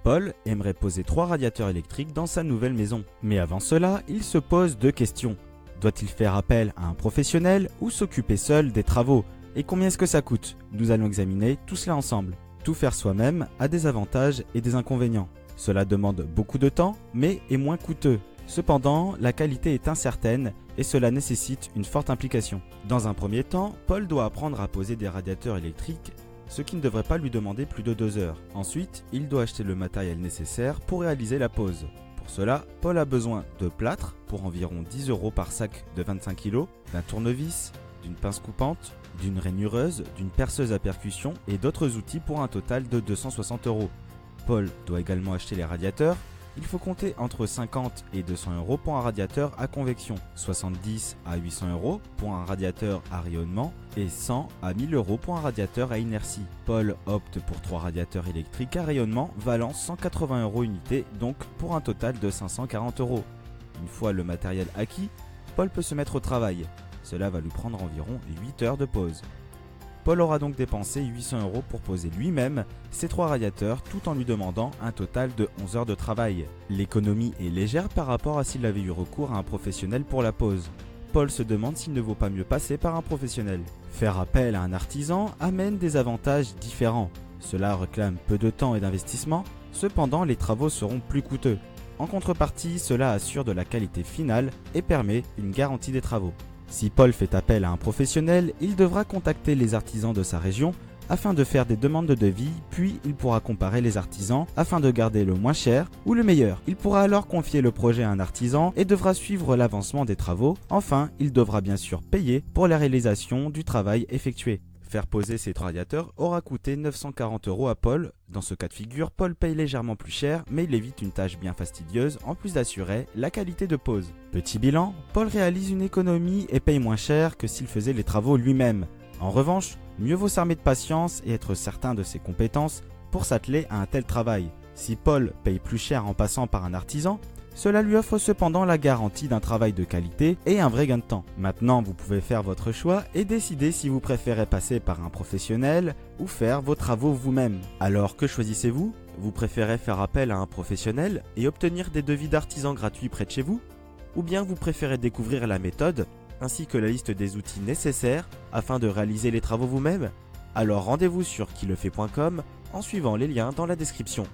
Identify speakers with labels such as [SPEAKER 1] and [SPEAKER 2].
[SPEAKER 1] Paul aimerait poser 3 radiateurs électriques dans sa nouvelle maison. Mais avant cela, il se pose 2 questions. Doit-il faire appel à un professionnel ou s'occuper seul des travaux? Et combien est-ce que ça coûte? Nous allons examiner tout cela ensemble. Tout faire soi-même a des avantages et des inconvénients. Cela demande beaucoup de temps, mais est moins coûteux. Cependant, la qualité est incertaine et cela nécessite une forte implication. Dans un premier temps, Paul doit apprendre à poser des radiateurs électriques, ce qui ne devrait pas lui demander plus de 2 heures. Ensuite, il doit acheter le matériel nécessaire pour réaliser la pose. Pour cela, Paul a besoin de plâtre pour environ 10 € par sac de 25 kg, d'un tournevis, d'une pince coupante, d'une rainureuse, d'une perceuse à percussion et d'autres outils pour un total de 260 €. Paul doit également acheter les radiateurs. Il faut compter entre 50 et 200 € pour un radiateur à convection, 70 à 800 € pour un radiateur à rayonnement et 100 à 1000 € pour un radiateur à inertie. Paul opte pour 3 radiateurs électriques à rayonnement valant 180 € unité, donc pour un total de 540 €. Une fois le matériel acquis, Paul peut se mettre au travail. Cela va lui prendre environ 8 heures de pause. Paul aura donc dépensé 800 € pour poser lui-même ces 3 radiateurs tout en lui demandant un total de 11 heures de travail. L'économie est légère par rapport à s'il avait eu recours à un professionnel pour la pose. Paul se demande s'il ne vaut pas mieux passer par un professionnel. Faire appel à un artisan amène des avantages différents. Cela réclame peu de temps et d'investissement, cependant les travaux seront plus coûteux. En contrepartie, cela assure de la qualité finale et permet une garantie des travaux. Si Paul fait appel à un professionnel, il devra contacter les artisans de sa région afin de faire des demandes de devis, puis il pourra comparer les artisans afin de garder le moins cher ou le meilleur. Il pourra alors confier le projet à un artisan et devra suivre l'avancement des travaux. Enfin, il devra bien sûr payer pour la réalisation du travail effectué. Faire poser ces 3 radiateurs aura coûté 940 € à Paul. Dans ce cas de figure, Paul paye légèrement plus cher, mais il évite une tâche bien fastidieuse en plus d'assurer la qualité de pose. Petit bilan, Paul réalise une économie et paye moins cher que s'il faisait les travaux lui-même. En revanche, mieux vaut s'armer de patience et être certain de ses compétences pour s'atteler à un tel travail. Si Paul paye plus cher en passant par un artisan, cela lui offre cependant la garantie d'un travail de qualité et un vrai gain de temps. Maintenant, vous pouvez faire votre choix et décider si vous préférez passer par un professionnel ou faire vos travaux vous-même. Alors que choisissez-vous? Vous préférez faire appel à un professionnel et obtenir des devis d'artisans gratuits près de chez vous? Ou bien vous préférez découvrir la méthode ainsi que la liste des outils nécessaires afin de réaliser les travaux vous-même? Alors rendez-vous sur quilefait.com en suivant les liens dans la description.